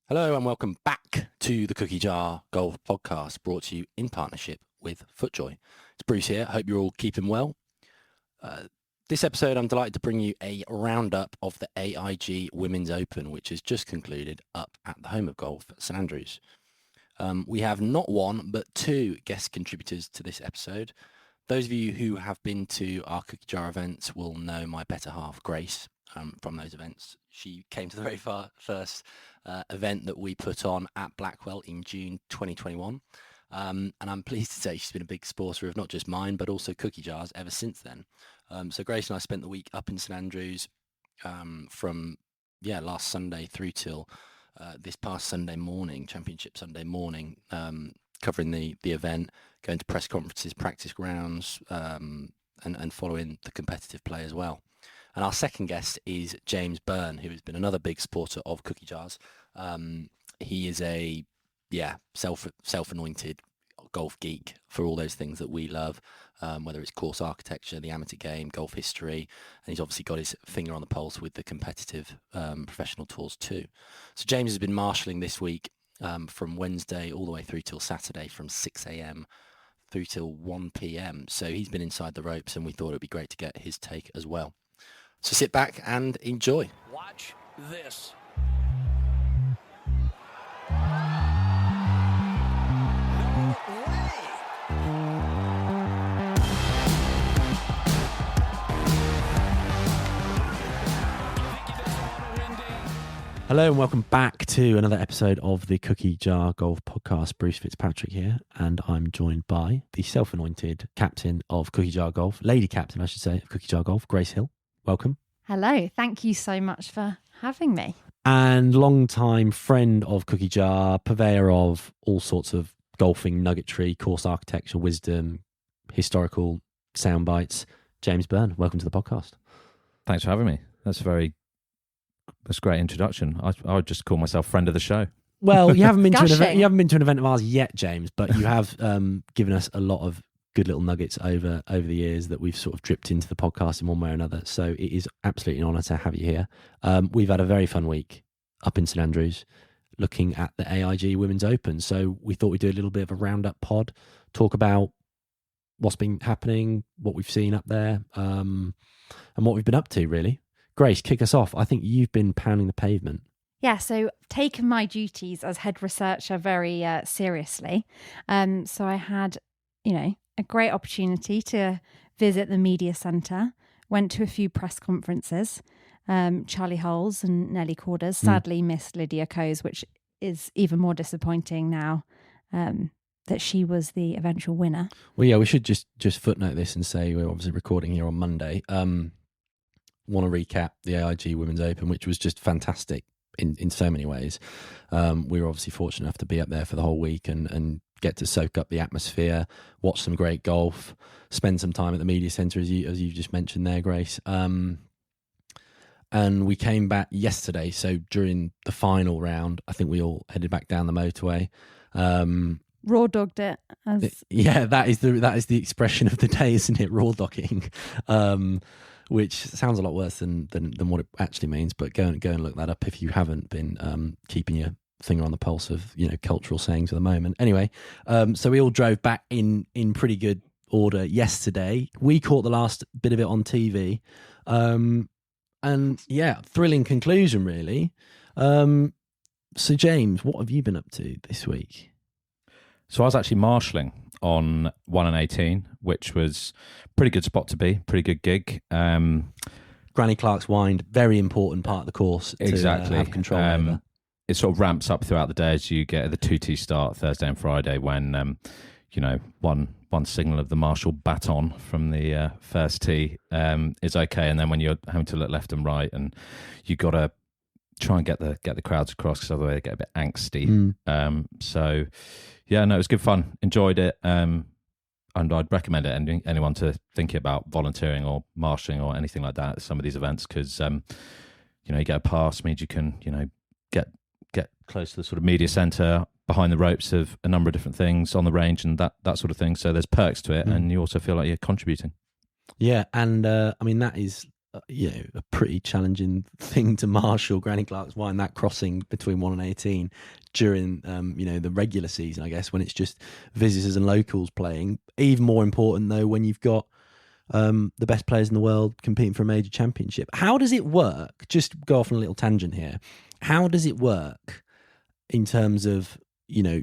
Hello and welcome back to the Cookie Jar Golf Podcast, brought to you in partnership with FootJoy. It's Bruce here. Hope you're all keeping well. This episode, I'm delighted to bring you a roundup of the AIG Women's Open, which has just concluded up at the home of golf at St Andrews. We have not one, but two guest contributors to this episode. Those of you who have been to our Cookie Jar events will know my better half, Grace, from those events. She came to the very first event that we put on at Blackwell in June 2021. And I'm pleased to say she's been a big supporter of not just mine, but also Cookie Jars ever since then. So Grace and I spent the week up in St Andrews from last Sunday through till this past Sunday morning, Championship Sunday morning, covering the event, going to press conferences, practice grounds, and following the competitive play as well. And our second guest is James Byrne, who has been another big supporter of Cookie Jars. He is a self-anointed golf geek for all those things that we love, whether it's course architecture, the amateur game, golf history, and he's obviously got his finger on the pulse with the competitive professional tours too. So James has been marshalling this week from Wednesday all the way through till Saturday from 6 a.m. through till 1 p.m. So he's been inside the ropes, and we thought it would be great to get his take as well. So sit back and enjoy. Watch this. Hello and welcome back to another episode of the Cookie Jar Golf Podcast. Bruce Fitzpatrick here, and I'm joined by the self-anointed captain of Cookie Jar Golf, lady captain I should say, of Cookie Jar Golf, Grace Hill. Welcome. Hello, thank you so much for having me. And long-time friend of Cookie Jar, purveyor of all sorts of golfing nuggetry, course architecture, wisdom, historical sound bites, James Byrne. Welcome to the podcast. Thanks for having me. That's a great introduction. I would just call myself friend of the show. Well, you haven't been to an event. Gushing. You haven't been to an event of ours yet, James, but you have given us a lot of good little nuggets over the years that we've sort of dripped into the podcast in one way or another. So it is absolutely an honour to have you here. We've had a very fun week up in St Andrews, looking at the AIG Women's Open. So we thought we'd do a little bit of a roundup pod, talk about what's been happening, what we've seen up there, and what we've been up to, really. Grace, kick us off. I think you've been pounding the pavement. Yeah, so taken my duties as head researcher very seriously. So I had, a great opportunity to visit the media centre, went to a few press conferences, Charlie Holes and Nelly Corders. Sadly missed Lydia Coes, which is even more disappointing now that she was the eventual winner. Well, yeah, we should just footnote this and say we're obviously recording here on Monday. Want to recap the AIG Women's Open, which was just fantastic in so many ways. We were obviously fortunate enough to be up there for the whole week and get to soak up the atmosphere, watch some great golf, spend some time at the media centre, as you just mentioned there, Grace. And we came back yesterday, so during the final round, I think we all headed back down the motorway. Raw dogged it. Yeah, that is the expression of the day, isn't it? Raw dogging. Which sounds a lot worse than what it actually means, but go and look that up if you haven't been keeping your finger on the pulse of cultural sayings at the moment. Anyway, so we all drove back in pretty good order yesterday. We caught the last bit of it on TV, and yeah, thrilling conclusion really. So James, what have you been up to this week? So I was actually marshalling on 1 and 18, which was a pretty good spot to be, pretty good gig. Granny Clark's Wind, very important part of the course Exactly. to have control over. It sort of ramps up throughout the day as you get the 2-tee start Thursday and Friday when, one signal of the marshal baton from the first tee is okay. And then when you're having to look left and right and you got to try and get the crowds across because otherwise they get a bit angsty. So, yeah, no, it was good fun. Enjoyed it. And I'd recommend it anyone to thinking about volunteering or marshalling or anything like that at some of these events because, you get a pass means you can, get close to the sort of media centre, behind the ropes of a number of different things on the range and that sort of thing. So there's perks to it and you also feel like you're contributing. Yeah, and I mean, that is a pretty challenging thing to marshal. Granny Clark's Wine, that crossing between 1 and 18 during the regular season, I guess, when it's just visitors and locals playing. Even more important though when you've got the best players in the world competing for a major championship. How does it work? Just go off on a little tangent here. How does it work in terms of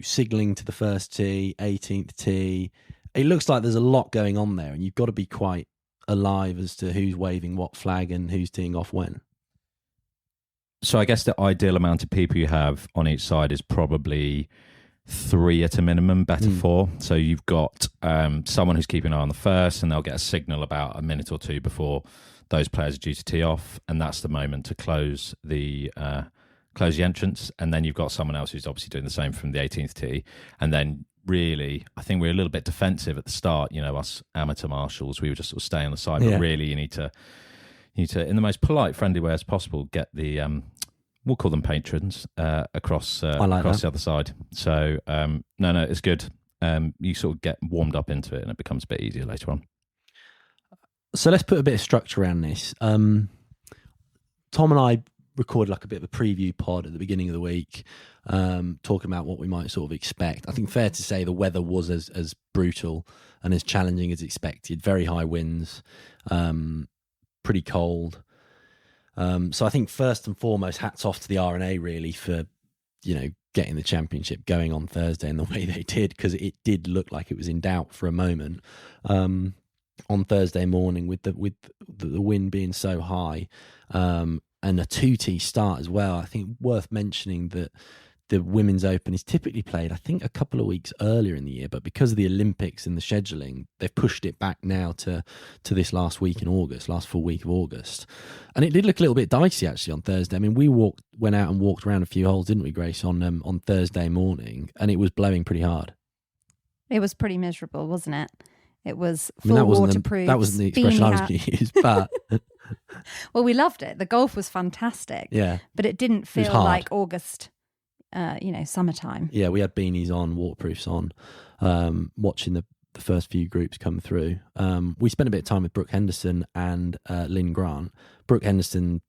signalling to the first tee, 18th tee? It looks like there's a lot going on there, and you've got to be quite alive as to who's waving what flag and who's teeing off when. So I guess the ideal amount of people you have on each side is probably 3 at a minimum, better 4. So you've got someone who's keeping an eye on the first, and they'll get a signal about a minute or two before those players are due to tee off, and that's the moment to close the entrance. And then you've got someone else who's obviously doing the same from the 18th tee, and then really, I think we're a little bit defensive at the start. Us amateur marshals, we would just sort of stay on the side. But really, you need to, in the most polite, friendly way as possible, get the we'll call them patrons across the other side. So no, it's good. You sort of get warmed up into it, and it becomes a bit easier later on. So let's put a bit of structure around this. Tom and I recorded like a bit of a preview pod at the beginning of the week, talking about what we might sort of expect. I think fair to say the weather was as brutal and as challenging as expected. Very high winds, pretty cold. So I think first and foremost, hats off to the R&A really for, getting the championship going on Thursday in the way they did, because it did look like it was in doubt for a moment on Thursday morning with the wind being so high. And a 2T start as well. I think worth mentioning that the Women's Open is typically played, I think, a couple of weeks earlier in the year, but because of the Olympics and the scheduling, they've pushed it back now to this last full week of August. And it did look a little bit dicey actually on Thursday. I mean, we went out and walked around a few holes, didn't we, Grace, on Thursday morning, and it was blowing pretty hard. It was pretty miserable, wasn't it? It was full waterproof. That wasn't the expression I was going to use, but well, we loved it. The golf was fantastic. Yeah, but it didn't feel like August, summertime. Yeah, we had beanies on, waterproofs on, watching the first few groups come through. We spent a bit of time with Brooke Henderson and Lynn Grant. Brooke Henderson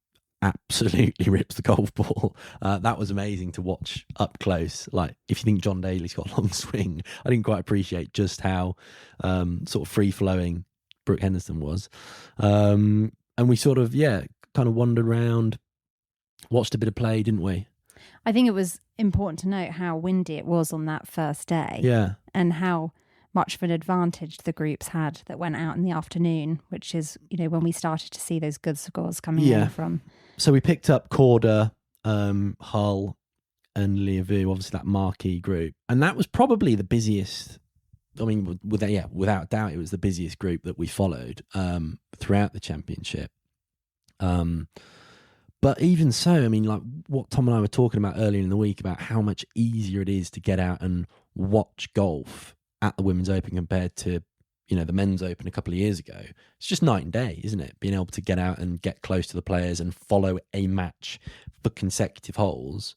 absolutely rips the golf ball. That was amazing to watch up close. Like, if you think John Daly's got a long swing, I didn't quite appreciate just how sort of free-flowing Brooke Henderson was. And we sort of, kind of wandered around, watched a bit of play, didn't we? I think it was important to note how windy it was on that first day. Yeah. And how much of an advantage the groups had that went out in the afternoon, which is, when we started to see those good scores coming in from. So we picked up Corda, Hull and Leavu, obviously that marquee group. And that was probably the busiest. I mean, without doubt, it was the busiest group that we followed throughout the championship. But even so, I mean, like what Tom and I were talking about earlier in the week about how much easier it is to get out and watch golf at the Women's Open compared to, the Men's Open a couple of years ago. It's just night and day, isn't it? Being able to get out and get close to the players and follow a match for consecutive holes.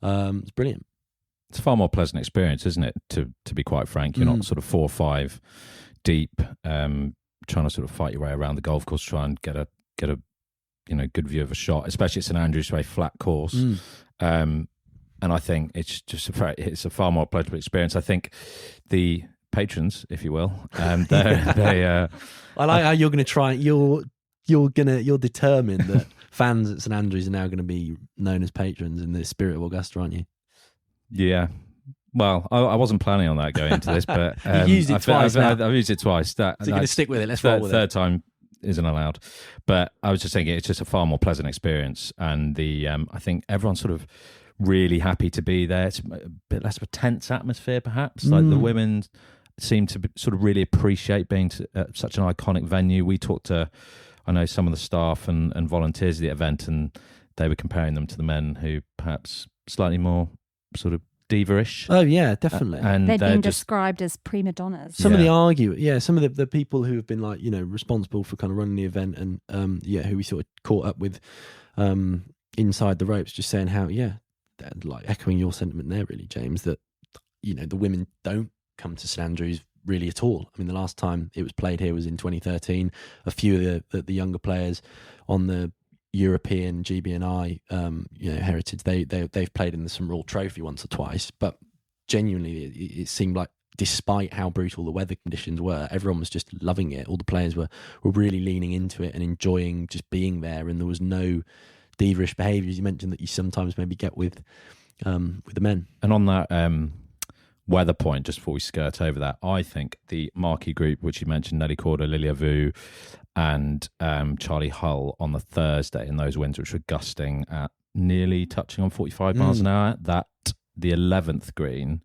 It's brilliant. It's a far more pleasant experience, isn't it? To be quite frank, you're not sort of 4 or 5 deep, trying to sort of fight your way around the golf course, try and get a good view of a shot. Especially it's St Andrews, very flat course, and I think it's a far more pleasurable experience. I think the patrons, if you will, they. I like how you're going to try. You're determined that fans at St Andrews are now going to be known as patrons in the spirit of Augusta, aren't you? Yeah. Well, I wasn't planning on that going into this, but you've used it twice. I've used it twice. So you're going to stick with it. Let's roll with it. Third time isn't allowed. But I was just thinking it's just a far more pleasant experience, and I think everyone's sort of really happy to be there. It's a bit less of a tense atmosphere, perhaps. Like the women seem to sort of really appreciate being at such an iconic venue. We talked to, I know, some of the staff and volunteers of the event, and they were comparing them to the men who perhaps slightly more sort of diva-ish. Oh yeah, definitely. And they've been described as prima donnas. Some of the people who have been like, responsible for kind of running the event and who we sort of caught up with inside the ropes, just saying how like echoing your sentiment there really, James, that the women don't come to St Andrews really at all. I mean, the last time it was played here was in 2013. A few of the younger players on the European GBNI heritage, they've played in the St. Royal Trophy once or twice, but genuinely it seemed like, despite how brutal the weather conditions were, everyone was just loving it. All the players were really leaning into it and enjoying just being there, and there was no diva-ish behaviours you mentioned that you sometimes maybe get with the men. And on that weather point, just before we skirt over that, I think the marquee group, which you mentioned, Nelly Korda, Lilia Vu and Charlie Hull on the Thursday, in those winds which were gusting at nearly touching on 45 miles an hour, that the 11th green,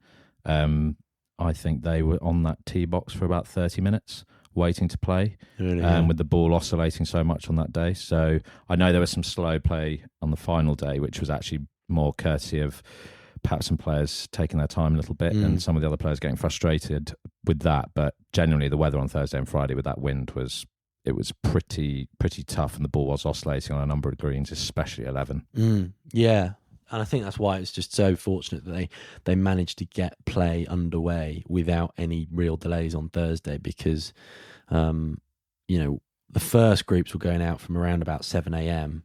I think they were on that tee box for about 30 minutes waiting to play, really, with the ball oscillating so much on that day. So I know there was some slow play on the final day, which was actually more courtesy of perhaps some players taking their time a little bit and some of the other players getting frustrated with that. But generally the weather on Thursday and Friday with that wind was pretty tough, and the ball was oscillating on a number of greens, especially 11. Yeah. And I think that's why it's just so fortunate that they managed to get play underway without any real delays on Thursday, because, the first groups were going out from around about 7 a.m.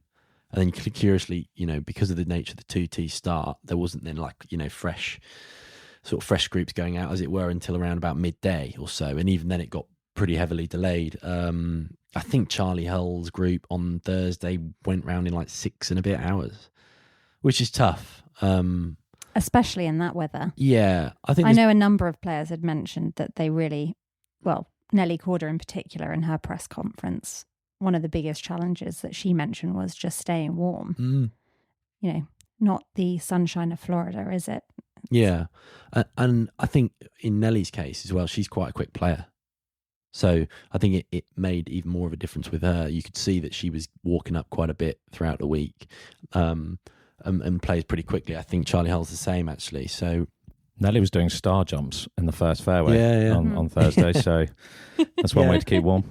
And then curiously, because of the nature of the 2T start, there wasn't then fresh groups going out, as it were, until around about midday or so. And even then it got pretty heavily delayed. I think Charlie Hull's group on Thursday went round in 6 and a bit hours, which is tough. Especially in that weather. Yeah. I know a number of players had mentioned that they really, Nelly Korda in particular, in her press conference, one of the biggest challenges that she mentioned was just staying warm. Not the sunshine of Florida, is it? Yeah. And I think in Nelly's case as well, she's quite a quick player. So I think it made even more of a difference with her. You could see that she was walking up quite a bit throughout the week. And plays pretty quickly. I think Charlie Hull's the same, actually. So Nelly was doing star jumps in the first fairway on Thursday, so that's one way to keep warm.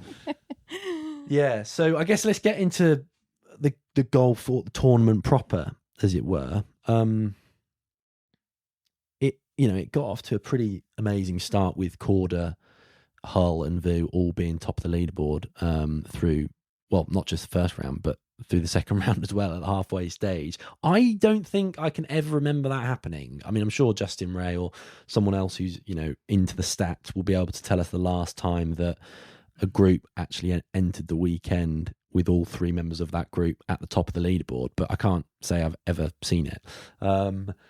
Yeah, so I guess let's get into the golf or the tournament proper, as it were. It got off to a pretty amazing start with Korda, Hull, and Vu all being top of the leaderboard through, not just the first round, but through the second round as well at the halfway stage. I don't think I can ever remember that happening. I mean, I'm sure Justin Ray or someone else who's, into the stats will be able to tell us the last time that a group actually entered the weekend with all three members of that group at the top of the leaderboard, but I can't say I've ever seen it.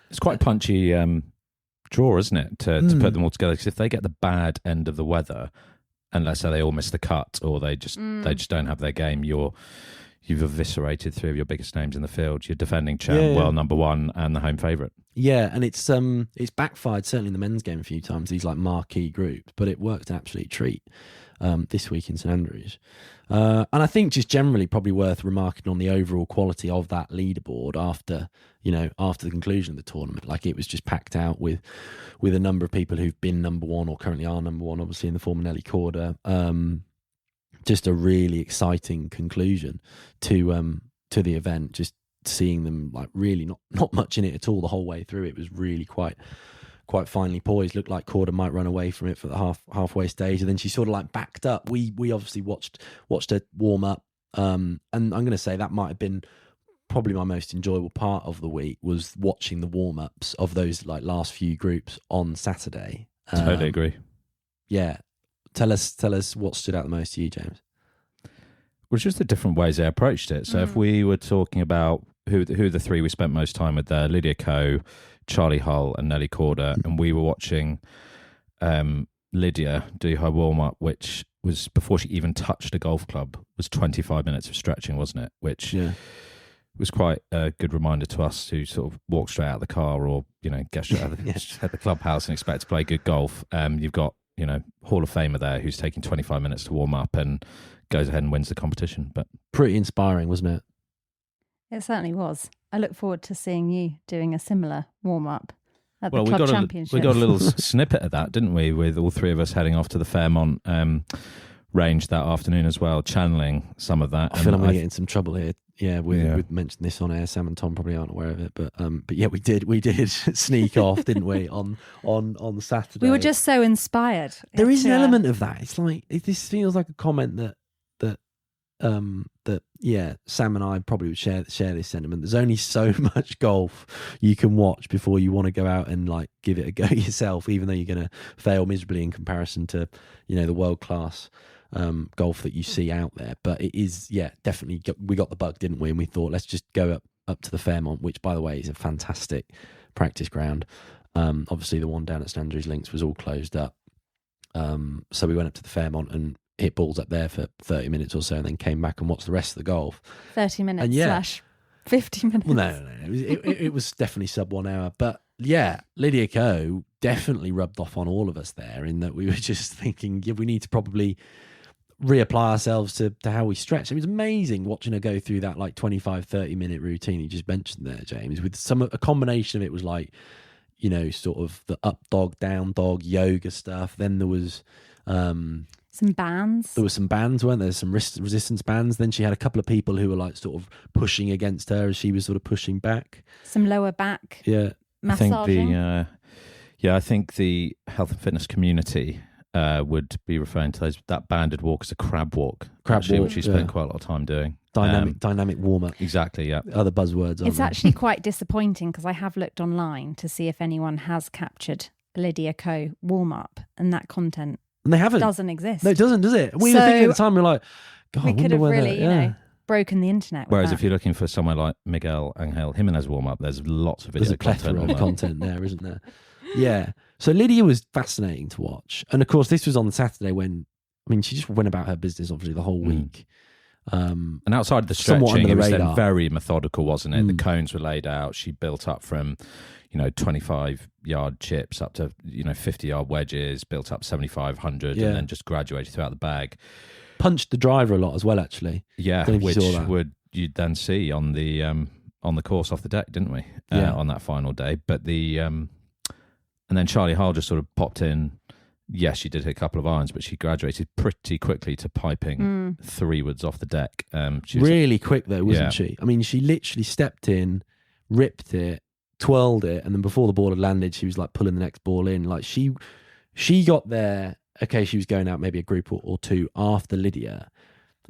It's quite a punchy draw, isn't it, to put them all together? Because if they get the bad end of the weather, and let's say they all miss the cut or they just don't have their game, you've eviscerated three of your biggest names in the field. You're defending champ, world number one, and the home favourite. Yeah, and it's backfired certainly in the men's game a few times, these marquee groups, but it worked an absolute treat this week in St Andrews. And I think just generally probably worth remarking on the overall quality of that leaderboard after the conclusion of the tournament. It was just packed out with a number of people who've been number one or currently are number one, obviously in the form of Nelly Korda. Just a really exciting conclusion to the event. Just seeing them really not much in it at all the whole way through. It was really quite finely poised. Looked like Korda might run away from it for the halfway stage, and then she sort of backed up. We obviously watched her warm up, and I'm going to say that might have been probably my most enjoyable part of the week, was watching the warm ups of those last few groups on Saturday. Totally agree. Yeah. Tell us what stood out the most to you, James. Well, just the different ways they approached it. So if we were talking about who the three we spent most time with there, Lydia Ko, Charlie Hull and Nelly Korda, and we were watching Lydia do her warm-up, which was, before she even touched a golf club, was 25 minutes of stretching, wasn't it? Which was quite a good reminder to us who sort of walk straight out of the car or, get straight out of the clubhouse and expect to play good golf. You've got Hall of Famer there who's taking 25 minutes to warm up and goes ahead and wins the competition. But pretty inspiring, wasn't it? It certainly was. I look forward to seeing you doing a similar warm up at the club championship. We got a little snippet of that, didn't we? With all three of us heading off to the Fairmont range that afternoon as well, channeling some of that. I feel I'm going to get in some trouble here we mentioned this on air. Sam and Tom probably aren't aware of it, but yeah, we did sneak off, didn't we? On Saturday, We were just so inspired. There is an to, element of that. It's like this feels like a comment that Sam and I probably would share this sentiment. There's only so much golf you can watch before you want to go out and like give it a go yourself, even though you're going to fail miserably in comparison to the world class golf that you see out there. But it is definitely we got the bug, didn't we? And we thought let's just go up to the Fairmont, which by the way is a fantastic practice ground. Obviously the one down at St Andrews Links was all closed up, so we went up to the Fairmont and hit balls up there for 30 minutes or so, and then came back and watched the rest of the golf. 30 minutes And slash 50 minutes. Well, no. It was definitely sub 1 hour. But yeah, Lydia Ko definitely rubbed off on all of us there, in that we were just thinking, we need to probably reapply ourselves to how we stretch. It was amazing watching her go through that like 25, 30-minute routine you just mentioned there, James, with a combination of it was like, sort of the up dog, down dog, yoga stuff. Then there was... some bands. There were some bands, weren't there? Some resistance bands. Then she had a couple of people who were like sort of pushing against her as she was sort of pushing back. Some lower back. Yeah. Massaging. I think the health and fitness community would be referring to that banded walk as a crab walk. Which she spent quite a lot of time doing. Dynamic warm up. Exactly. Yeah. Other buzzwords. It's actually quite disappointing because I have looked online to see if anyone has captured Lydia Ko warm up, and that content and they haven't. Doesn't exist. No, it doesn't, does it? We were thinking at the time, we were like, God, we could have really, broken the internet. Whereas if you're looking for somewhere like Miguel Angel Jimenez warm up, there's lots of video there's a content plethora of content there, isn't there? Yeah. So Lydia was fascinating to watch, and of course, this was on the Saturday when she just went about her business obviously the whole week. And outside of the stretching, it was then very methodical, wasn't it? The cones were laid out. She built up from 25-yard chips up to 50-yard wedges, built up 75, 100, and then just graduated throughout the bag. Punched the driver a lot as well, actually. Yeah, which you'd then see on the course off the deck, didn't we? On that final day. But and then Charlie Hull just sort of popped in. Yes, she did hit a couple of irons, but she graduated pretty quickly to piping 3-woods off the deck. She was really quick though, wasn't she? I mean, she literally stepped in, ripped it, twirled it, and then before the ball had landed, she was like pulling the next ball in. Like she got there. Okay, she was going out maybe a group or two after Lydia,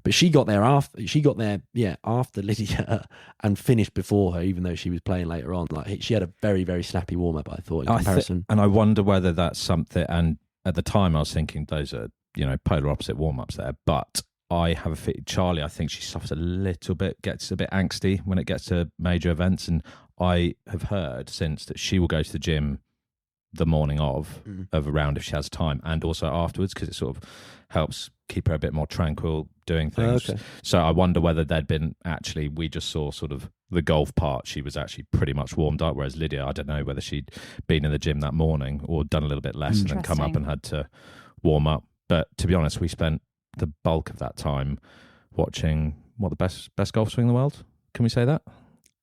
but she got there after Lydia and finished before her, even though she was playing later on. Like she had a very, very snappy warm up, I thought, in comparison. And I wonder whether that's something. And at the time, I was thinking those are polar opposite warm ups there, but. I have a fit. Charlie, I think she suffers a little bit, gets a bit angsty when it gets to major events. And I have heard since that she will go to the gym the morning of a round if she has time, and also afterwards, because it sort of helps keep her a bit more tranquil doing things. Okay. So I wonder whether there'd been we just saw sort of the golf part. She was actually pretty much warmed up, whereas Lydia, I don't know whether she'd been in the gym that morning or done a little bit less and then come up and had to warm up. But to be honest, we spent the bulk of that time watching the best golf swing in the world. Can we say that?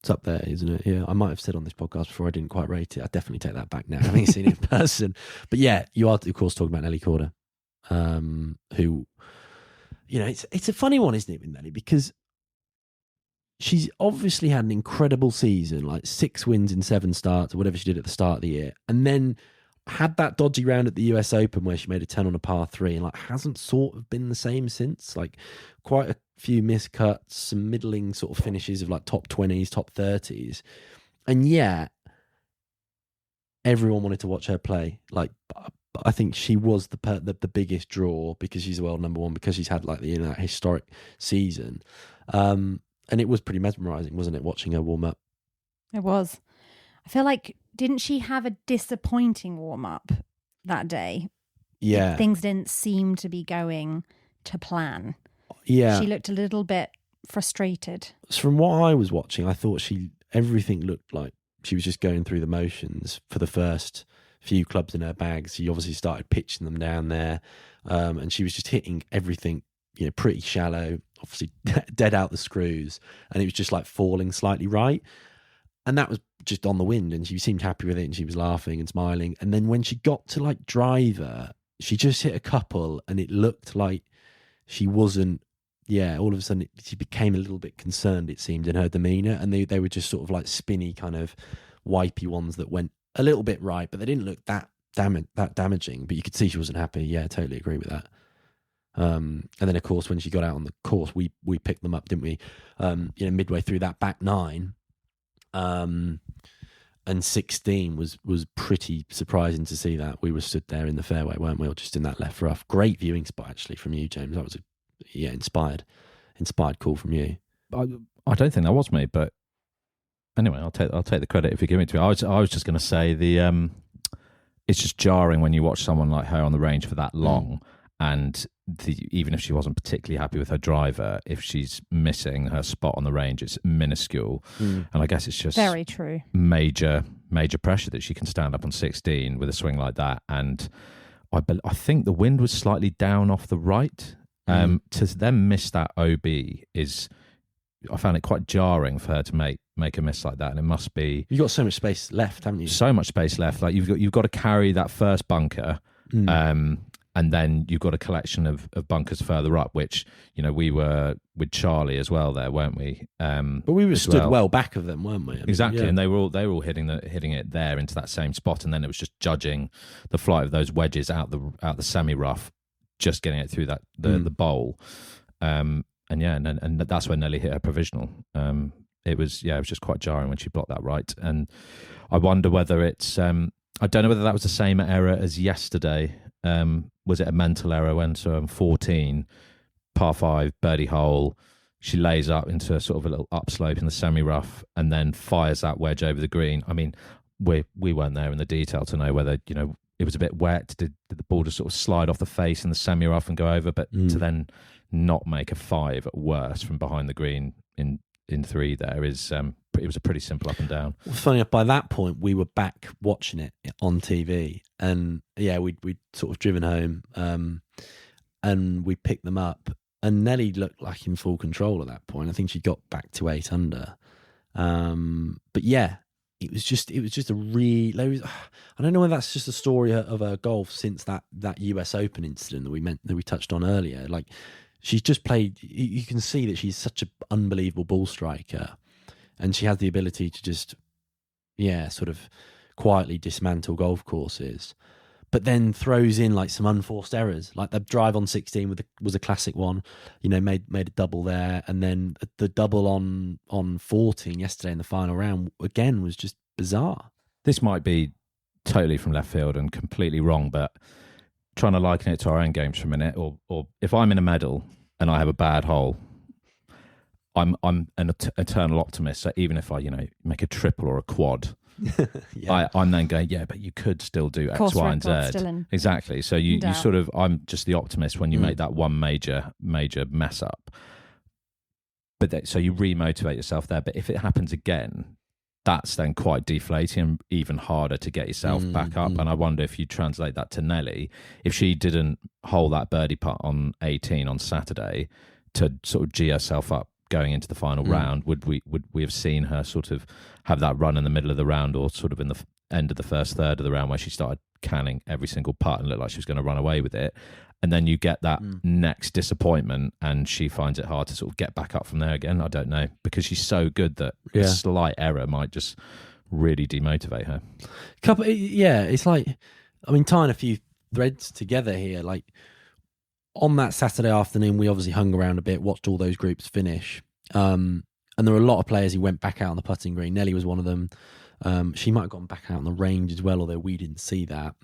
It's up there, isn't it? Yeah, I might have said on this podcast before I didn't quite rate it. I definitely take that back now, having seen it in person. But yeah, you are of course talking about Nelly Korda, who, it's a funny one, isn't it, with Nelly, because she's obviously had an incredible season, like 6 wins in 7 starts or whatever she did at the start of the year, and then had that dodgy round at the US Open where she made a 10 on a par 3 and hasn't sort of been the same since. Like quite a few miscuts, some middling sort of finishes of like top 20s, top 30s. And yet everyone wanted to watch her play. Like I think she was the biggest draw because she's the world number 1, because she's had like that historic season. And it was pretty mesmerizing, wasn't it, watching her warm up? It was. I feel like, didn't she have a disappointing warm-up that day? Yeah. Things didn't seem to be going to plan. Yeah. She looked a little bit frustrated. From what I was watching, I thought everything looked like she was just going through the motions for the first few clubs in her bag. She obviously started pitching them down there, and she was just hitting everything, pretty shallow, obviously dead out the screws, and it was just like falling slightly right. And that was just on the wind, and she seemed happy with it, and she was laughing and smiling. And then when she got to like driver, she just hit a couple, and it looked like she wasn't all of a sudden she became a little bit concerned, it seemed, in her demeanour, and they were just sort of like spinny kind of wipey ones that went a little bit right, but they didn't look that damaging. But you could see she wasn't happy. Yeah, I totally agree with that. And then of course when she got out on the course, we picked them up, didn't we? Midway through that back nine, and 16 was pretty surprising to see that. We were stood there in the fairway, weren't we, or just in that left rough? Great viewing spot actually from you, James. That was inspired call from you. I don't think that was me, but anyway, I'll take the credit if you give it to me. I was just going to say it's just jarring when you watch someone like her on the range for that long, and even if she wasn't particularly happy with her driver, if she's missing her spot on the range, it's minuscule. And I guess it's just very true. Major pressure that she can stand up on 16 with a swing like that. And I think the wind was slightly down off the right. To then miss that OB I found it quite jarring for her to make a miss like that. And it must be, you've got so much space left, haven't you? So much space left. Like you've got to carry that first bunker. And then you've got a collection of bunkers further up, which, we were with Charlie as well there, weren't we? But we were stood well back of them, weren't we? I mean, exactly. Yeah. And they were all hitting it there into that same spot. And then it was just judging the flight of those wedges out the semi-rough, just getting it through the bowl. And that's when Nelly hit her provisional. It was just quite jarring when she blocked that right. And I wonder whether it's, I don't know whether that was the same error as yesterday. Was it a mental error when 14, par 5, birdie hole, she lays up into a sort of a little upslope in the semi-rough and then fires that wedge over the green. I mean, we weren't there in the detail to know whether, it was a bit wet. Did the ball just sort of slide off the face in the semi-rough and go over? But to then not make a 5 at worst from behind the green in 3 there is it was a pretty simple up and down. Well, funny enough, by that point we were back watching it on TV, and we'd sort of driven home, and we picked them up, and Nelly looked like in full control at that point. I think she got back to 8 under, but it was just a real. I don't know whether that's just a story of her golf since that US Open incident that we touched on earlier. Like, she's just played. You can see that she's such an unbelievable ball striker, and she has the ability to just, sort of quietly dismantle golf courses, but then throws in like some unforced errors. Like the drive on 16 was a classic one. Made a double there, and then the double on 14 yesterday in the final round again was just bizarre. This might be totally from left field and completely wrong, but trying to liken it to our end games for a minute, or if I'm in a medal and I have a bad hole, I'm an eternal optimist. So even if I make a triple or a quad, I'm then going, but you could still do X, Y, and Z. Exactly. So you sort of, I'm just the optimist when you make that one major mess up. But so you remotivate yourself there. But if it happens again, that's then quite deflating and even harder to get yourself back up. And I wonder if you translate that to Nelly, if she didn't hold that birdie putt on 18 on Saturday to sort of G herself up going into the final round, would we have seen her sort of have that run in the middle of the round, or sort of in the end of the first third of the round where she started canning every single putt and looked like she was going to run away with it? And then you get that next disappointment and she finds it hard to sort of get back up from there again. I don't know, because she's so good that a slight error might just really demotivate her. It's like, I mean, tying a few threads together here, like on that Saturday afternoon, we obviously hung around a bit, watched all those groups finish. And there were a lot of players who went back out on the putting green. Nelly was one of them. She might have gone back out on the range as well, although we didn't see that.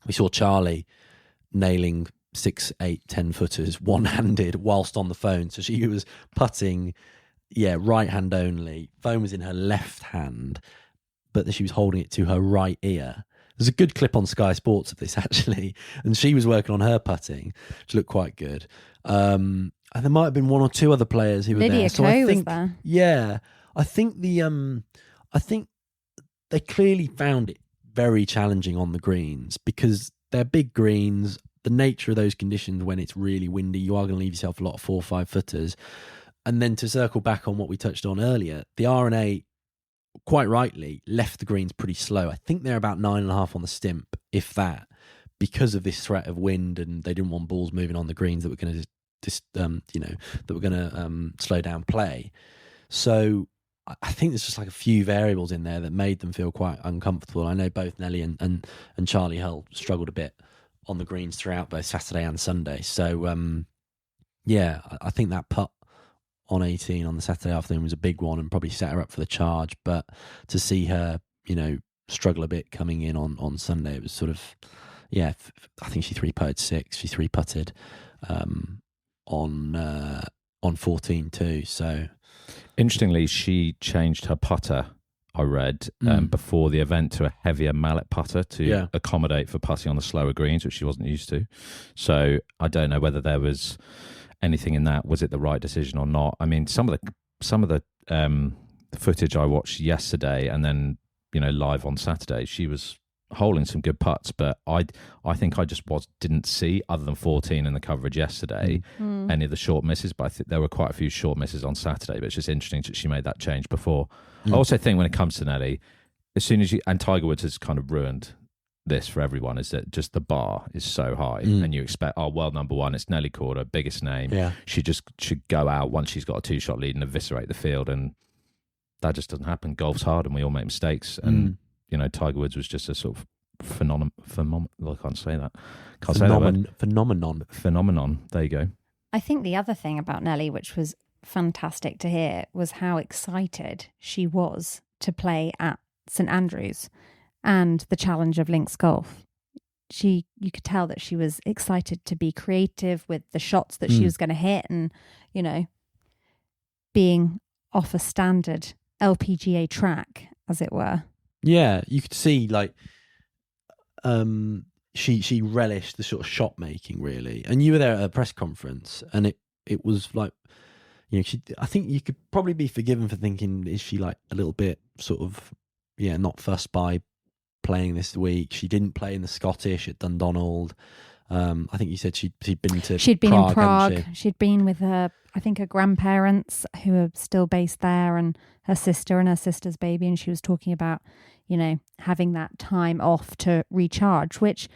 We saw Charlie nailing 6, 8, 10 footers one-handed whilst on the phone. So she was putting, right hand only. Phone was in her left hand, but then she was holding it to her right ear. There's a good clip on Sky Sports of this, actually, and she was working on her putting, which looked quite good. And there might have been 1 or 2 other players who were Lydia there. So I think, was there. Yeah, I think I think they clearly found it very challenging on the greens because they're big greens. The nature of those conditions, when it's really windy, you are going to leave yourself a lot of 4 or 5 footers. And then to circle back on what we touched on earlier, the R&A, quite rightly, left the greens pretty slow. I think they're about 9.5 on the stimp, if that, because of this threat of wind, and they didn't want balls moving on the greens that were going to just that were going to slow down play. So I think there's just like a few variables in there that made them feel quite uncomfortable. I know both Nelly and Charlie Hull struggled a bit on the greens throughout both Saturday and Sunday. So I think that putt on 18 on the Saturday afternoon was a big one and probably set her up for the charge. But to see her, struggle a bit coming in on Sunday, it was sort of, I think she 3-putted 6. She 3-putted on 14 too. So interestingly, she changed her putter, I read, before the event to a heavier mallet putter to accommodate for putting on the slower greens, which she wasn't used to. So I don't know whether there was anything in that. Was it the right decision or not? I mean, some of the footage I watched yesterday and then live on Saturday, she was holding some good putts, but I think I just didn't see, other than 14 in the coverage yesterday, any of the short misses. But I think there were quite a few short misses on Saturday. But it's just interesting that she made that change before. I also think when it comes to Nelly, as soon as and Tiger Woods has kind of ruined this for everyone, is that just the bar is so high, and you expect, number one, it's Nelly Corder, biggest name. Yeah. She just should go out once she's got a 2-shot lead and eviscerate the field, and that just doesn't happen. Golf's hard, and we all make mistakes, and Tiger Woods was just a sort of phenomenon. I can't say that. Phenomenon. There you go. I think the other thing about Nelly, which was fantastic to hear, was how excited she was to play at St Andrews and the challenge of links golf. You could tell that she was excited to be creative with the shots that she was going to hit, and being off a standard LPGA track, as it were. Yeah, you could see she relished the sort of shot making, really. And you were there at a press conference, and it was like, I think you could probably be forgiven for thinking, is she like a little bit sort of not fussed by playing this week? She didn't play in the Scottish at Dundonald. I think you said she'd been in Prague. She'd been with her grandparents, who are still based there, and her sister and her sister's baby, and she was talking about having that time off to recharge, which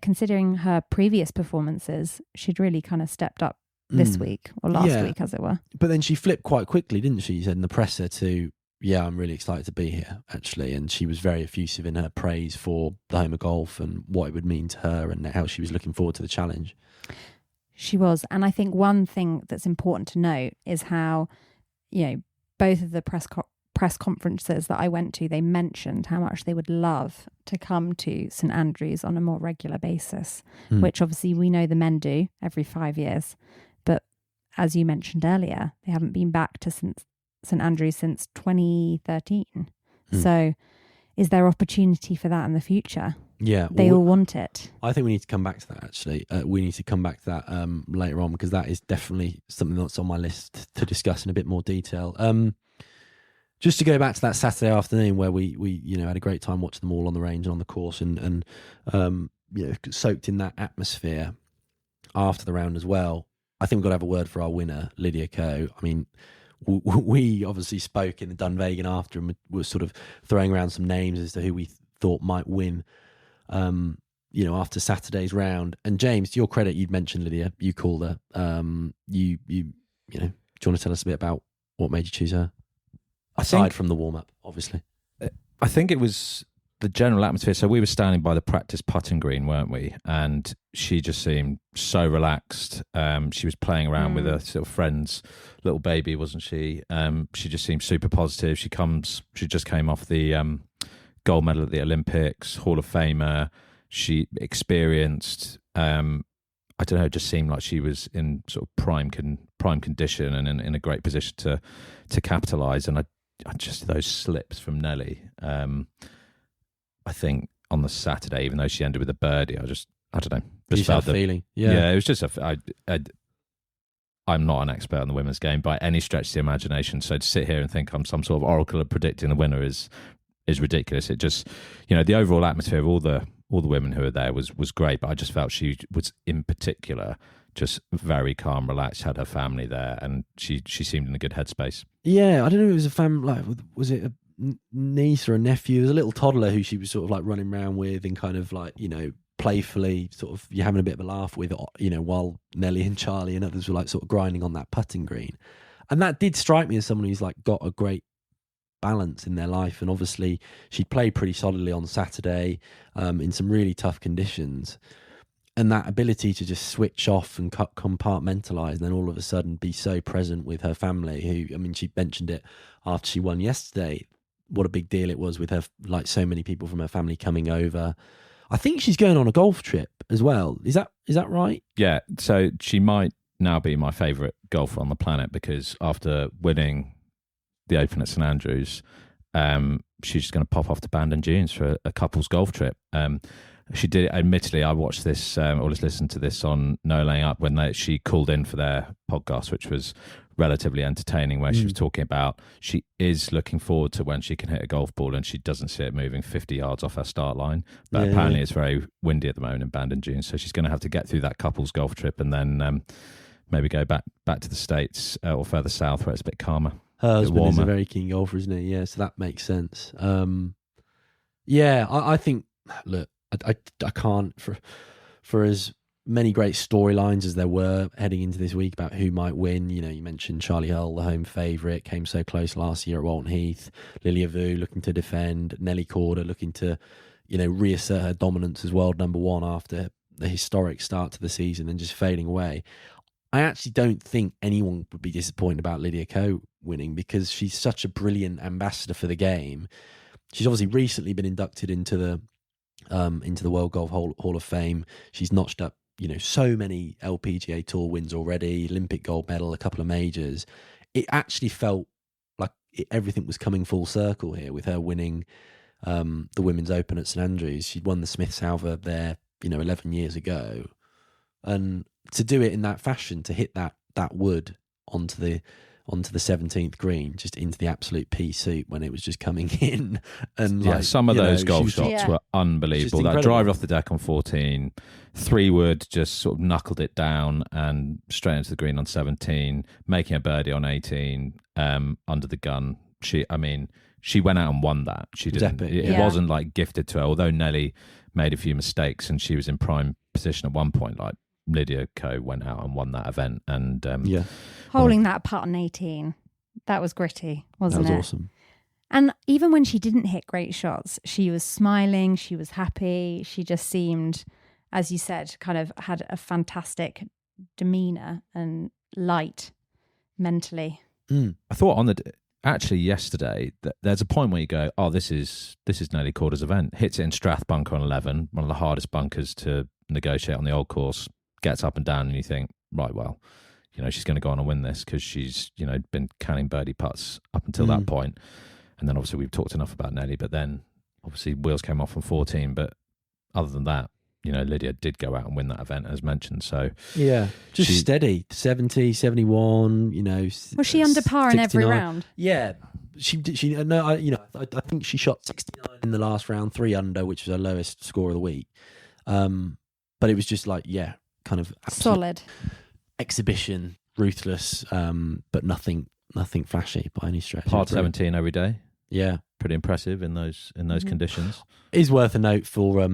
considering her previous performances, she'd really kind of stepped up this week, or last week, as it were. But then she flipped quite quickly, didn't she? She said in the presser to, I'm really excited to be here, actually. And she was very effusive in her praise for the home of golf and what it would mean to her, and how she was looking forward to the challenge. She was. And I think one thing that's important to note is how, both of the press conferences that I went to, they mentioned how much they would love to come to St Andrews on a more regular basis, which obviously we know the men do every 5 years. But as you mentioned earlier, they haven't been back to St Andrews since 2013. So is there opportunity for that in the future? Yeah. They all want it. I think we need to come back to that, actually. We need to come back to that later on, because that is definitely something that's on my list to discuss in a bit more detail. Just to go back to that Saturday afternoon where we had a great time watching them all on the range and on the course, and soaked in that atmosphere after the round as well. I think we've got to have a word for our winner, Lydia Ko. I mean, we obviously spoke in the Dunvegan after, and were sort of throwing around some names as to who we thought might win, after Saturday's round. And James, to your credit, you'd mentioned Lydia. You called her. Do you want to tell us a bit about what made you choose her? Aside from the warm-up, obviously. I think it was the general atmosphere. So we were standing by the practice putting green, weren't we? And she just seemed so relaxed. She was playing around with her sort of friend's little baby, wasn't she? She just seemed super positive. She just came off the gold medal at the Olympics, Hall of Famer. She experienced, I don't know, it just seemed like she was in sort of prime condition and in a great position to capitalise. And I just, those slips from Nelly, I think on the Saturday, even though she ended with a birdie, I don't know. Just felt the feeling. Yeah, it was just I'm not an expert on the women's game by any stretch of the imagination. So to sit here and think I'm some sort of oracle of predicting the winner is ridiculous. It just, the overall atmosphere of all the women who were there was great, but I just felt she was in particular just very calm, relaxed, had her family there, and she seemed in a good headspace. Yeah, I don't know if it was a family, like, was it a niece or a nephew? It was a little toddler who she was sort of like running around with and kind of like, playfully sort of you're having a bit of a laugh with, you know, while Nelly and Charlie and others were like sort of grinding on that putting green. And that did strike me as someone who's like got a great balance in their life. And obviously she played pretty solidly on Saturday in some really tough conditions. And that ability to just switch off and compartmentalize, and then all of a sudden be so present with her family, who, I mean, she mentioned it after she won yesterday, what a big deal it was with her, like so many people from her family coming over. I think she's going on a golf trip as well. Is that right? Yeah. So she might now be my favourite golfer on the planet, because after winning the Open at St Andrews, she's just going to pop off to Bandon Dunes for a couple's golf trip. She did. Admittedly, I watched this or just listened to this on No Laying Up when she called in for their podcast, which was relatively entertaining, where she was talking about she is looking forward to when she can hit a golf ball and she doesn't see it moving 50 yards off her start line. But apparently it's very windy at the moment in Bandon Dunes, so she's going to have to get through that couple's golf trip and then maybe go back to the States or further south where it's a bit calmer. Her husband is a very keen golfer, isn't he? Yeah, so that makes sense. I think, look, I can't, for as many great storylines as there were heading into this week about who might win. You know, you mentioned Charlie Hull, the home favourite, came so close last year at Walton Heath. Lilia Vu looking to defend. Nelly Korda looking to, you know, reassert her dominance as world number one after the historic start to the season and just fading away. I actually don't think anyone would be disappointed about Lydia Ko winning, because she's such a brilliant ambassador for the game. She's obviously recently been inducted into the World Golf Hall of Fame. She's notched up, you know, so many LPGA Tour wins already, Olympic gold medal, a couple of majors. It actually felt like everything was coming full circle here with her winning the Women's Open at St Andrews. She'd won the Smith Salver there, you know, 11 years ago, and to do it in that fashion, to hit that wood onto the 17th green, just into the absolute pea soup when it was just coming in. And yeah, some of those golf shots were unbelievable. That drive off the deck on 14, 3-wood, just sort of knuckled it down and straight into the green on 17, making a birdie on 18, under the gun. She went out and won that. She didn't. It wasn't like gifted to her. Although Nelly made a few mistakes and she was in prime position at one point, like Lydia Ko went out and won that event, and holding that putt on 18, that was gritty, wasn't it? That was awesome. And even when she didn't hit great shots, she was smiling, she was happy, she just seemed, as you said, kind of had a fantastic demeanor and light mentally. I thought actually yesterday that there's a point where you go, oh, this is Nelly Korda's event. Hits it in Strath bunker on 11, one of the hardest bunkers to negotiate on the old course. Gets up and down, and you think, right, well, you know, she's going to go on and win this because she's, you know, been counting birdie putts up until that point. And then obviously we've talked enough about Nelly, but then obviously wheels came off on 14. But other than that, you know, Lydia did go out and win that event, as mentioned. So yeah, just steady, 70, 71, you know. Was she under par 69 in every round? Yeah. I think she shot 69 in the last round, 3 under, which was her lowest score of the week. But it was just like, kind of solid exhibition, ruthless, but nothing flashy by any stretch. Part 17 every day. Yeah, pretty impressive in those conditions. Is worth a note for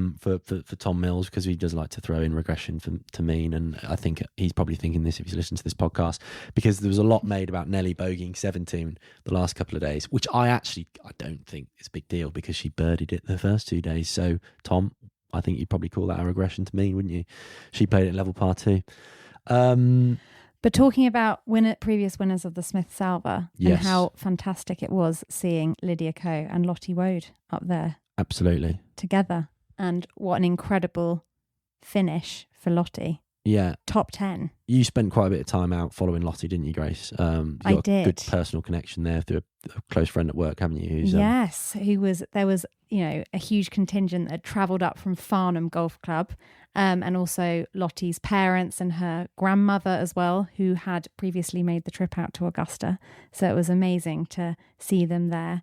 Tom Mills, because he does like to throw in regression to mean, and I think he's probably thinking this if he's listened to this podcast, because there was a lot made about Nelly bogeying 17 the last couple of days, which I don't think is a big deal, because she birdied it the first 2 days. So Tom, I think you'd probably call that a regression to mean, wouldn't you? She played it level par 2. But talking about previous winners of the Smith Salver, and how fantastic it was seeing Lydia Ko and Lottie Woad up there. Absolutely. Together. And what an incredible finish for Lottie. Yeah. Top 10. You spent quite a bit of time out following Lottie, didn't you, Grace? I did. A good personal connection there through a close friend at work, haven't you? Yes, there was, you know, a huge contingent that had travelled up from Farnham Golf Club, and also Lottie's parents and her grandmother as well, who had previously made the trip out to Augusta. So it was amazing to see them there,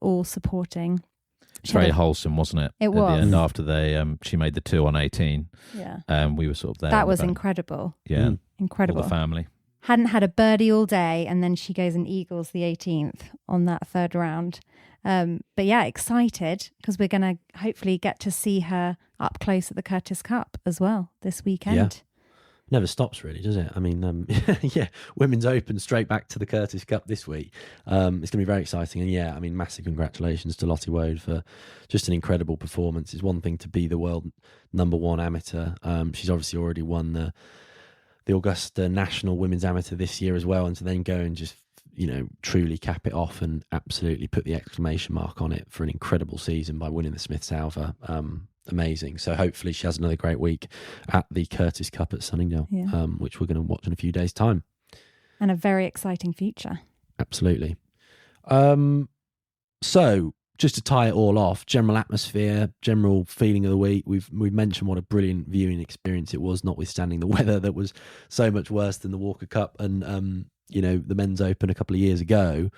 all supporting. It's very wholesome, wasn't it? It was. At the end, after she made the 2 on 18. Yeah. We were sort of there. That was incredible. Yeah. Incredible. All the family. Hadn't had a birdie all day, and then she goes and eagles the 18th on that third round. But yeah, excited because we're going to hopefully get to see her up close at the Curtis Cup as well this weekend. Yeah. Never stops, really, does it? I mean, yeah, Women's Open straight back to the Curtis Cup this week. It's going to be very exciting. And yeah, I mean, massive congratulations to Lottie Woad for just an incredible performance. It's one thing to be the world #1 amateur. She's obviously already won the Augusta National Women's Amateur this year as well. And to then go and just, truly cap it off and absolutely put the exclamation mark on it for an incredible season by winning the Smith Salver. Amazing. So hopefully she has another great week at the Curtis Cup at Sunningdale, which we're going to watch in a few days' time. And a very exciting future. Absolutely. So just to tie it all off, general atmosphere, general feeling of the week. We've mentioned what a brilliant viewing experience it was, notwithstanding the weather that was so much worse than the Walker Cup and the Men's Open a couple of years ago.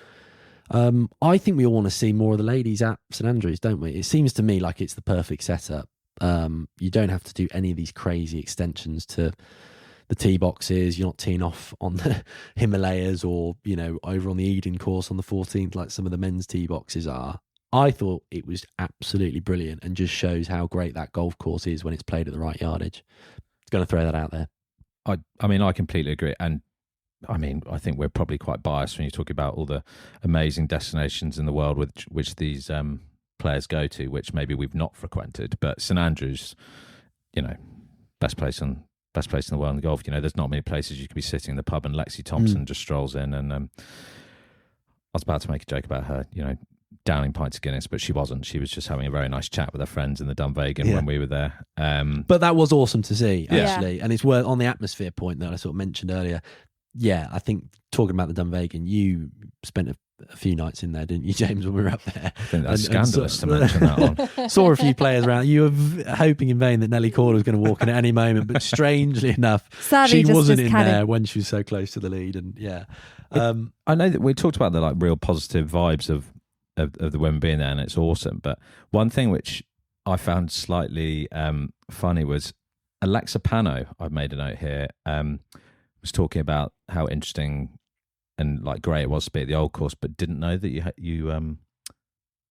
I think we all want to see more of the ladies at St Andrews, don't we? It seems to me like it's the perfect setup. You don't have to do any of these crazy extensions to the tee boxes. You're not teeing off on the Himalayas or, over on the Eden course on the 14th like some of the men's tee boxes are. I thought it was absolutely brilliant and just shows how great that golf course is when it's played at the right yardage. Going to throw that out there. I mean, I completely agree. And I mean, I think we're probably quite biased when you talk about all the amazing destinations in the world which these players go to, which maybe we've not frequented. But St Andrews, best place in the world in golf. There's not many places you could be sitting in the pub and Lexi Thompson just strolls in. And I was about to make a joke about her, downing pints of Guinness, but she wasn't. She was just having a very nice chat with her friends in the Dunvegan when we were there. But that was awesome to see, actually. And it's worth on the atmosphere point that I sort of mentioned earlier. Yeah, I think talking about the Dunvegan, you spent a few nights in there, didn't you, James, when we were up there? I think that's scandalous to mention that one. Saw a few players around. You were hoping in vain that Nelly Corder was going to walk in at any moment, but strangely enough, sadly, she wasn't in there when she was so close to the lead. And I know that we talked about the real positive vibes of the women being there, and it's awesome. But one thing which I found slightly funny was Alexa Pano. I've made a note here. Was talking about how interesting and great it was to be at the old course, but didn't know that you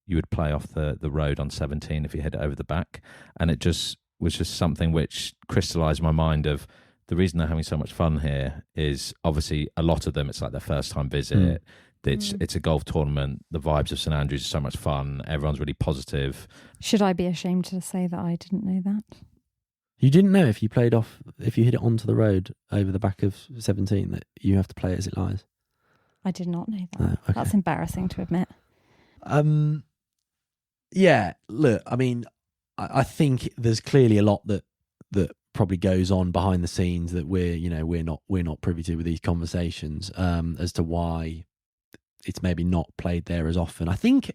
would play off the road on 17 if you hit it over the back, and it just was something which crystallised my mind of the reason they're having so much fun here is obviously a lot of them it's like their first time visit. It's a golf tournament. The vibes of St Andrews are so much fun. Everyone's really positive. Should I be ashamed to say that I didn't know that? You didn't know if you hit it onto the road over the back of 17 that you have to play it as it lies? I did not know that. No, okay. That's embarrassing to admit. Yeah, look, I mean, I think there's clearly a lot that probably goes on behind the scenes that we're not privy to with these conversations as to why it's maybe not played there as often. I think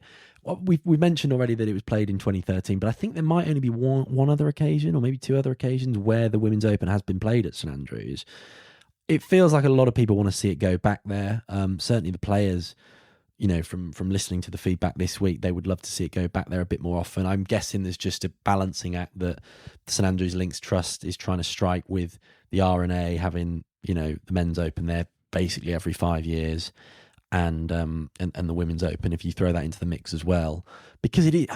we mentioned already that it was played in 2013, but I think there might only be one other occasion or maybe two other occasions where the Women's Open has been played at St Andrews. It feels like a lot of people want to see it go back there. Certainly the players, from listening to the feedback this week, they would love to see it go back there a bit more often. I'm guessing there's just a balancing act that the St Andrews Links Trust is trying to strike with the RNA having, the Men's Open there basically every 5 years. And the Women's Open, if you throw that into the mix as well, because it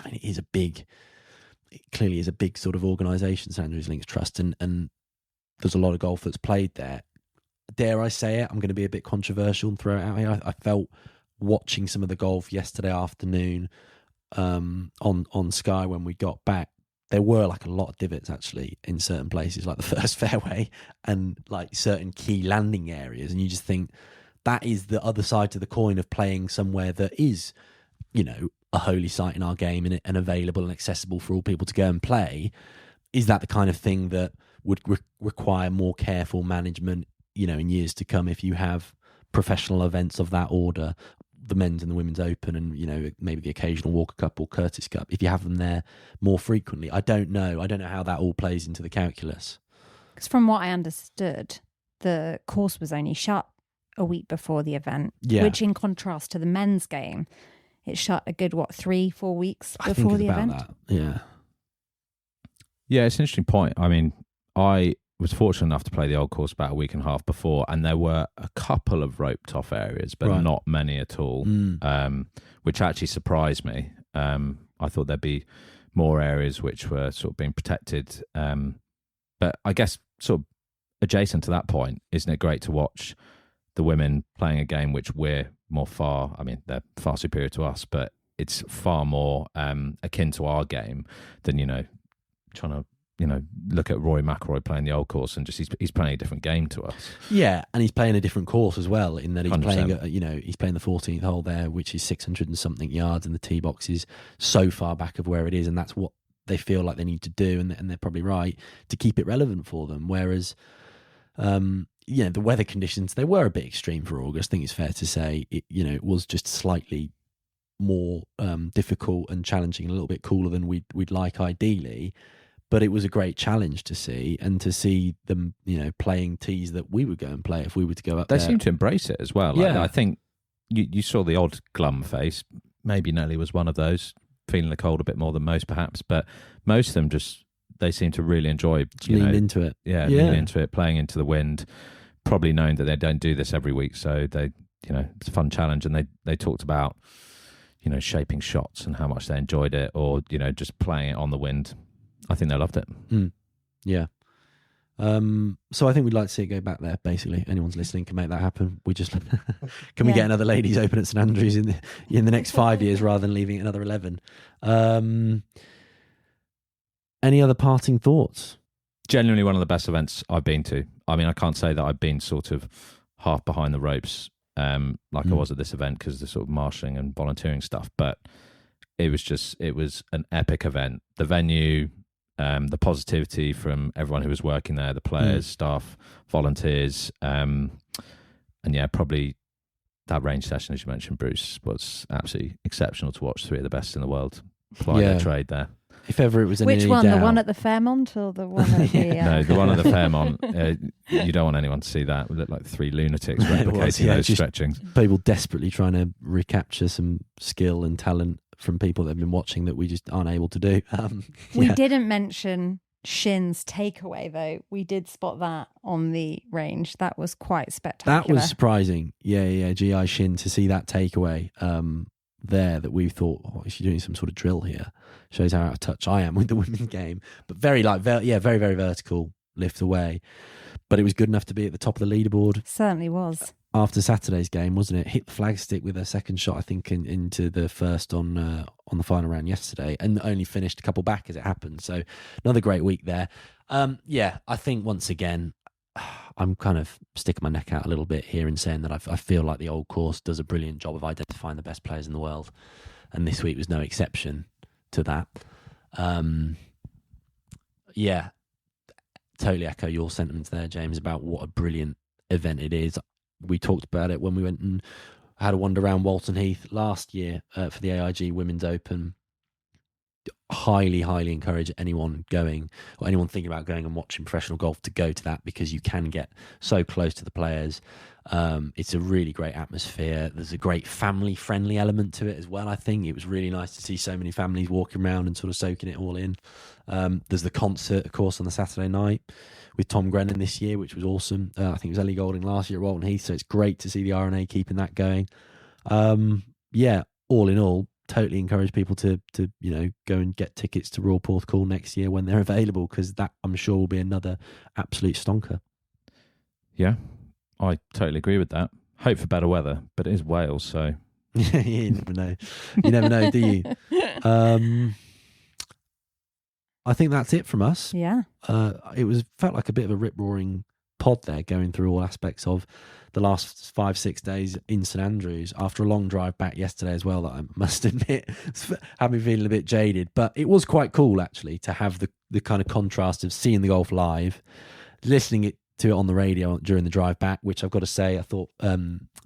clearly is a big sort of organisation, St Andrews Links Trust, and there's a lot of golf that's played there. Dare I say it? I'm going to be a bit controversial and throw it out here. I felt watching some of the golf yesterday afternoon on Sky when we got back, there were a lot of divots actually in certain places, like the first fairway and certain key landing areas, and you just think, that is the other side to the coin of playing somewhere that is, a holy site in our game and available and accessible for all people to go and play. Is that the kind of thing that would require more careful management, in years to come if you have professional events of that order, the men's and the women's open and, maybe the occasional Walker Cup or Curtis Cup, if you have them there more frequently? I don't know how that all plays into the calculus. Because from what I understood, the course was only shut a week before the event, which in contrast to the men's game, it shut a good 3-4 weeks before the event. That. Yeah, it's an interesting point. I mean, I was fortunate enough to play the old course about a week and a half before, and there were a couple of roped off areas, but Right. not many at all, which actually surprised me. I thought there'd be more areas which were sort of being protected. But I guess sort of adjacent to that point, isn't it great to watch the women playing a game which we're they're far superior to us, but it's far more akin to our game than, trying to, look at Rory McIlroy playing the old course and just he's playing a different game to us. Yeah, and he's playing a different course as well, in that he's 100%. playing, he's playing the 14th hole there, which is 600 and something yards, and the tee box is so far back of where it is, and that's what they feel like they need to do, and they're probably right, to keep it relevant for them. Whereas, the weather conditions, they were a bit extreme for August. I think it's fair to say it was just slightly more difficult and challenging, a little bit cooler than we'd like ideally. But it was a great challenge to see, and to see them, playing tees that we would go and play if we were to go up They there. seem to embrace it as well. Yeah. I think you saw the odd glum face. Maybe Nelly was one of those, feeling the cold a bit more than most perhaps, but most of them they seem to really enjoy Lean into it. lean into it, playing into the wind, probably knowing that they don't do this every week, so they it's a fun challenge. And they talked about shaping shots and how much they enjoyed it, or just playing it on the wind. I think they loved it. Yeah. So I think we'd like to see it go back there. Basically, anyone's listening can make that happen. We just can we get another Ladies Open at St Andrews in the next 5 years rather than leaving it another 11. Any other parting thoughts? Genuinely one of the best events I've been to. I mean, I can't say that I've been sort of half behind the ropes like I was at this event, because of the sort of marshalling and volunteering stuff, but it was an epic event. The venue, the positivity from everyone who was working there, the players, staff, volunteers, and probably that range session, as you mentioned, Bruce, was absolutely exceptional to watch. Three of the best in the world ply their trade there. If ever it was Which any one? doubt, The one at the Fairmont or the one at the... No, the one at the Fairmont. You don't want anyone to see that. We look like three lunatics replicating those just stretchings. people desperately trying to recapture some skill and talent from people that have been watching that we just aren't able to do. We didn't mention Shin's takeaway, though. We did spot that on the range. That was quite spectacular. That was surprising. Yeah. GI Shin, to see that takeaway there, that we thought, is she doing some sort of drill here? Shows how out of touch I am with the women's game. But very, very, very vertical lift away. But it was good enough to be at the top of the leaderboard. Certainly was. After Saturday's game, wasn't it? Hit the flagstick with her second shot, I think, into the first on the final round yesterday, and only finished a couple back as it happened. So another great week there. I think once again, I'm kind of sticking my neck out a little bit here and saying that I feel like the old course does a brilliant job of identifying the best players in the world, and this week was no exception to that. Totally echo your sentiments there, James, about what a brilliant event it is. We talked about it when we went and had a wander around Walton Heath last year for the AIG Women's Open. Highly, highly encourage anyone going, or anyone thinking about going and watching professional golf, to go to that, because you can get so close to the players. It's a really great atmosphere. There's a great family-friendly element to it as well, I think. It was really nice to see so many families walking around and sort of soaking it all in. There's the concert, of course, on the Saturday night with Tom Grennan this year, which was awesome. I think it was Ellie Goulding last year at Walton Heath, so it's great to see the RNA keeping that going. All in all, totally encourage people to go and get tickets to Royal Porthcawl next year when they're available, because that, I'm sure, will be another absolute stonker. Yeah, I totally agree with that. Hope for better weather, but it is Wales, so You never know. You never know, do you? I think that's it from us. Yeah. It felt like a bit of a rip-roaring pod there, going through all aspects of the last 5-6 days in St Andrews, after a long drive back yesterday as well, that I must admit had me feeling a bit jaded. But it was quite cool, actually, to have the kind of contrast of seeing the golf live, listening to it on the radio during the drive back, which I've got to say, I thought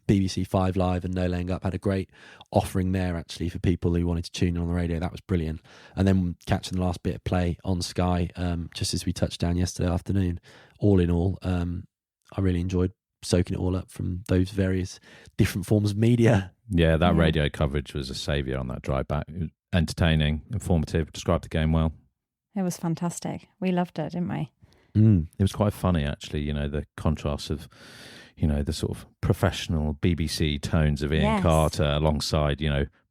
BBC 5 Live and No Laying Up had a great offering there, actually, for people who wanted to tune in on the radio. That was brilliant. And then catching the last bit of play on Sky, just as we touched down yesterday afternoon. All in all, I really enjoyed soaking it all up from those various different forms of media. Yeah, that radio coverage was a saviour on that drive back. It was entertaining, informative, described the game well. It was fantastic. We loved it, didn't we? It was quite funny, actually, the contrast of, the sort of professional BBC tones of Ian Yes. Carter alongside,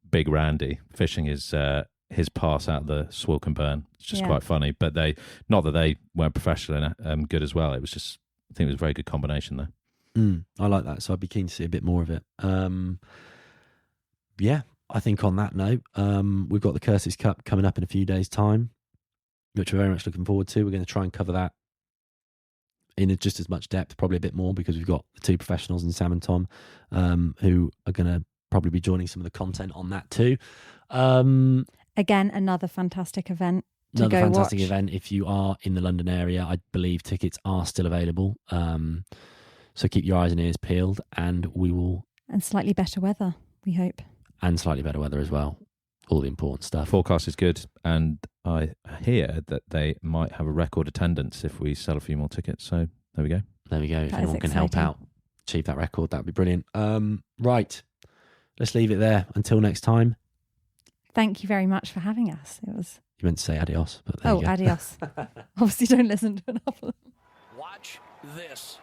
Big Randy fishing his pass out of the Swilcan Burn. It's just quite funny. But not that they weren't professional and good as well. It was just, I think it was a very good combination there. I like that. So I'd be keen to see a bit more of it. Yeah, I think on that note, we've got the Curses Cup coming up in a few days' time, which we're very much looking forward to. We're going to try and cover that in just as much depth, probably a bit more, because we've got the two professionals in Sam and Tom, who are going to probably be joining some of the content on that too. Again, another fantastic event to Another go fantastic watch. event. If you are in the London area, I believe tickets are still available. So keep your eyes and ears peeled, and we will. And slightly better weather, we hope. And slightly better weather as well. All the important stuff. Forecast is good, and I hear that they might have a record attendance if we sell a few more tickets. So there we go. There we go. If That is anyone can help exciting. out, achieve that record, that'd be brilliant. Right. Let's leave it there. Until next time. Thank you very much for having us. It was You meant to say adios, but there you go. adios. Obviously, don't listen to enough of them. Watch this.